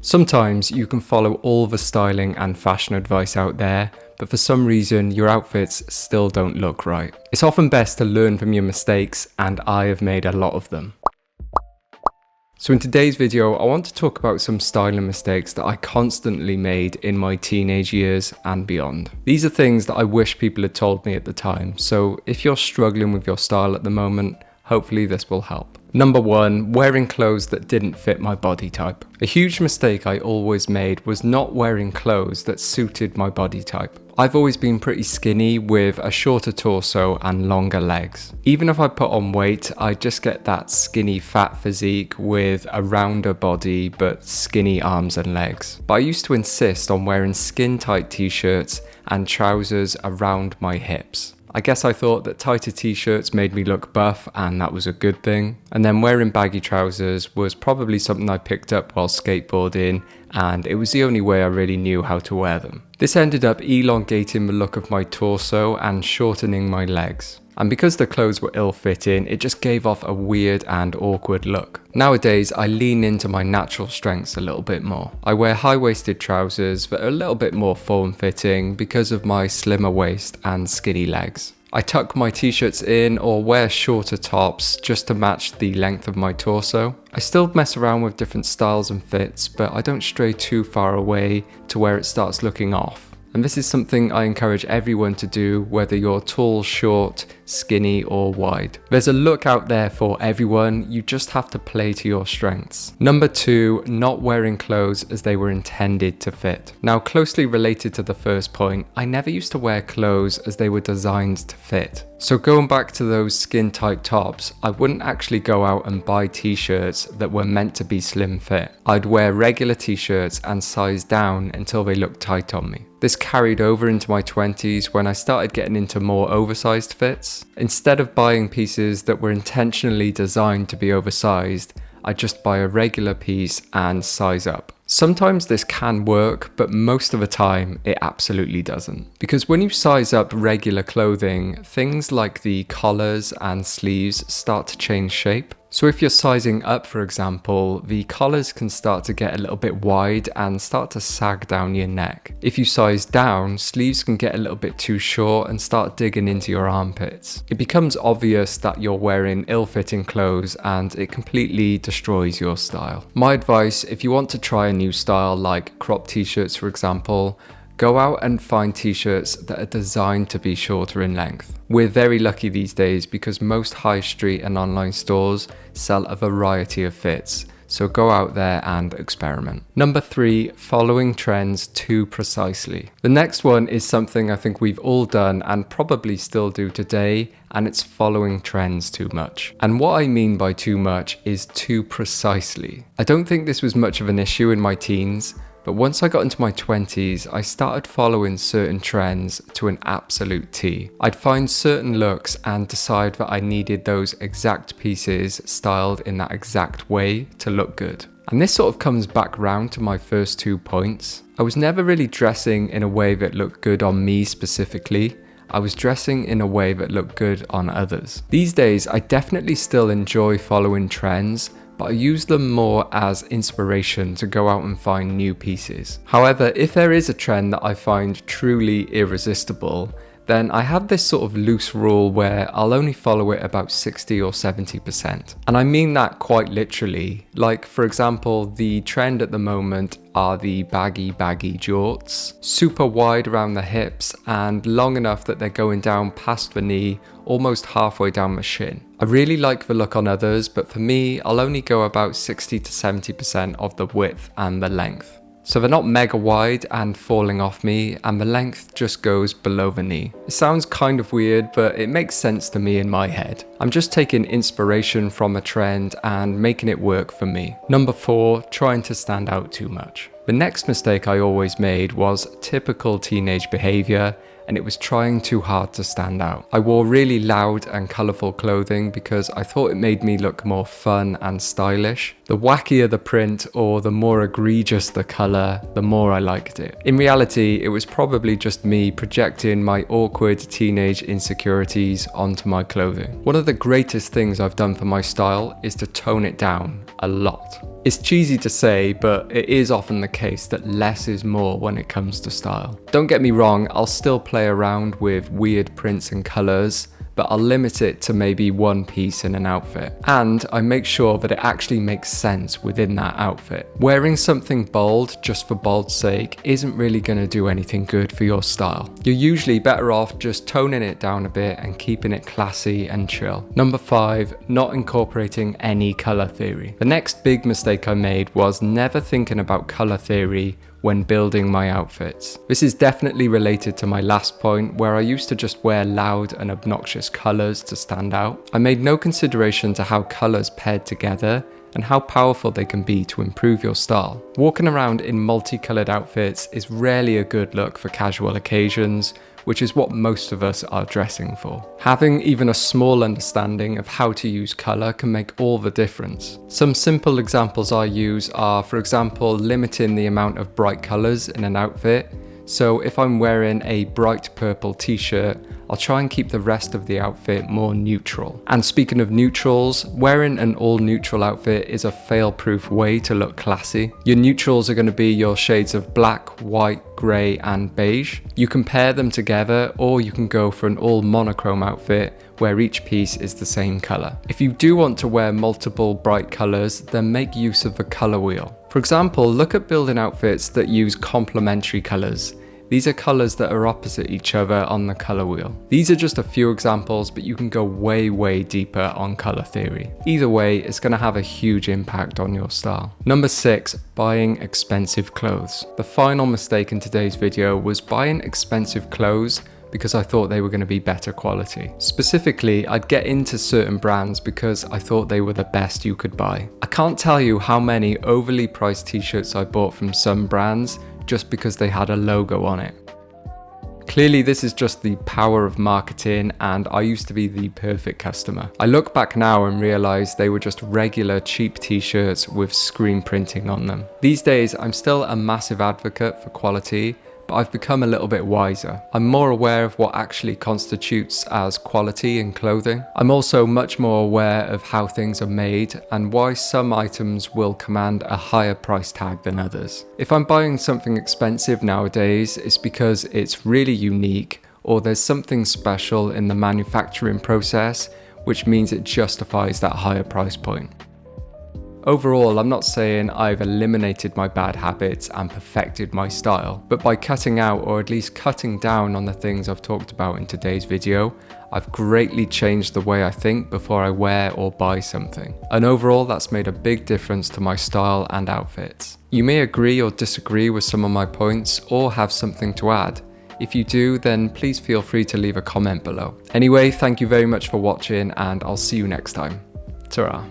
Sometimes you can follow all the styling and fashion advice out there, but for some reason your outfits still don't look right. It's often best to learn from your mistakes, and I have made a lot of them. So in today's video, I want to talk about some styling mistakes that I constantly made in my teenage years and beyond. These are things that I wish people had told me at the time, so if you're struggling with your style at the moment, hopefully this will help. Number 1, wearing clothes that didn't fit my body type. A huge mistake I always made was not wearing clothes that suited my body type. I've always been pretty skinny with a shorter torso and longer legs. Even if I put on weight, I just get that skinny fat physique with a rounder body but skinny arms and legs. But I used to insist on wearing skin tight t-shirts and trousers around my hips. I guess I thought that tighter t-shirts made me look buff and that was a good thing. And then wearing baggy trousers was probably something I picked up while skateboarding, and it was the only way I really knew how to wear them. This ended up elongating the look of my torso and shortening my legs. And because the clothes were ill-fitting, it just gave off a weird and awkward look. Nowadays, I lean into my natural strengths a little bit more. I wear high-waisted trousers that are a little bit more form-fitting because of my slimmer waist and skinny legs. I tuck my t-shirts in or wear shorter tops just to match the length of my torso. I still mess around with different styles and fits, but I don't stray too far away to where it starts looking off. And this is something I encourage everyone to do, whether you're tall, short, skinny or wide. There's a look out there for everyone, you just have to play to your strengths. Number 2, not wearing clothes as they were intended to fit. Now, closely related to the first point, I never used to wear clothes as they were designed to fit. So going back to those skin tight tops, I wouldn't actually go out and buy t-shirts that were meant to be slim fit. I'd wear regular t-shirts and size down until they looked tight on me. This carried over into my 20s when I started getting into more oversized fits. Instead of buying pieces that were intentionally designed to be oversized, I just buy a regular piece and size up. Sometimes this can work, but most of the time it absolutely doesn't. Because when you size up regular clothing, things like the collars and sleeves start to change shape. So if you're sizing up, for example, the collars can start to get a little bit wide and start to sag down your neck. If you size down, sleeves can get a little bit too short and start digging into your armpits. It becomes obvious that you're wearing ill-fitting clothes and it completely destroys your style. My advice, if you want to try a new style like crop t-shirts, for example, go out and find t-shirts that are designed to be shorter in length. We're very lucky these days because most high street and online stores sell a variety of fits, so go out there and experiment. Number 3, following trends too precisely. The next one is something I think we've all done and probably still do today, and it's following trends too much. And what I mean by too much is too precisely. I don't think this was much of an issue in my teens, but once I got into my 20s, I started following certain trends to an absolute T. I'd find certain looks and decide that I needed those exact pieces styled in that exact way to look good. And this sort of comes back round to my first 2 points. I was never really dressing in a way that looked good on me specifically. I was dressing in a way that looked good on others. These days, I definitely still enjoy following trends, but I use them more as inspiration to go out and find new pieces. However, if there is a trend that I find truly irresistible, then I have this sort of loose rule where I'll only follow it about 60 or 70%. And I mean that quite literally. Like, for example, the trend at the moment are the baggy jorts. Super wide around the hips and long enough that they're going down past the knee, almost halfway down the shin. I really like the look on others, but for me, I'll only go about 60 to 70% of the width and the length. So they're not mega wide and falling off me, and the length just goes below the knee. It sounds kind of weird, but it makes sense to me in my head. I'm just taking inspiration from a trend and making it work for me. Number 4, trying to stand out too much. The next mistake I always made was typical teenage behavior, and it was trying too hard to stand out. I wore really loud and colourful clothing because I thought it made me look more fun and stylish. The wackier the print or the more egregious the colour, the more I liked it. In reality, it was probably just me projecting my awkward teenage insecurities onto my clothing. One of the greatest things I've done for my style is to tone it down a lot. It's cheesy to say, but it is often the case that less is more when it comes to style. Don't get me wrong, I'll still play around with weird prints and colours, but I'll limit it to maybe one piece in an outfit. And I make sure that it actually makes sense within that outfit. Wearing something bold just for bold's sake isn't really going to do anything good for your style. You're usually better off just toning it down a bit and keeping it classy and chill. Number 5, not incorporating any colour theory. The next big mistake I made was never thinking about colour theory when building my outfits. This is definitely related to my last point, where I used to just wear loud and obnoxious colours to stand out. I made no consideration to how colours paired together and how powerful they can be to improve your style. Walking around in multicoloured outfits is rarely a good look for casual occasions, which is what most of us are dressing for. Having even a small understanding of how to use colour can make all the difference. Some simple examples I use are, for example, limiting the amount of bright colours in an outfit. So if I'm wearing a bright purple t-shirt, I'll try and keep the rest of the outfit more neutral. And speaking of neutrals, wearing an all neutral outfit is a fail-proof way to look classy. Your neutrals are going to be your shades of black, white, grey and beige. You can pair them together, or you can go for an all monochrome outfit where each piece is the same colour. If you do want to wear multiple bright colours, then make use of the colour wheel. For example, look at building outfits that use complementary colours. These are colours that are opposite each other on the colour wheel. These are just a few examples, but you can go way deeper on colour theory. Either way, it's going to have a huge impact on your style. Number 6, buying expensive clothes. The final mistake in today's video was buying expensive clothes because I thought they were going to be better quality. Specifically, I'd get into certain brands because I thought they were the best you could buy. I can't tell you how many overly priced t-shirts I bought from some brands just because they had a logo on it. Clearly, this is just the power of marketing, and I used to be the perfect customer. I look back now and realize they were just regular cheap t-shirts with screen printing on them. These days, I'm still a massive advocate for quality, but I've become a little bit wiser. I'm more aware of what actually constitutes as quality in clothing. I'm also much more aware of how things are made and why some items will command a higher price tag than others. If I'm buying something expensive nowadays, it's because it's really unique, or there's something special in the manufacturing process, which means it justifies that higher price point. Overall, I'm not saying I've eliminated my bad habits and perfected my style, but by cutting out, or at least cutting down on the things I've talked about in today's video, I've greatly changed the way I think before I wear or buy something. And overall, that's made a big difference to my style and outfits. You may agree or disagree with some of my points, or have something to add. If you do, then please feel free to leave a comment below. Anyway, thank you very much for watching, and I'll see you next time. Ta-ra.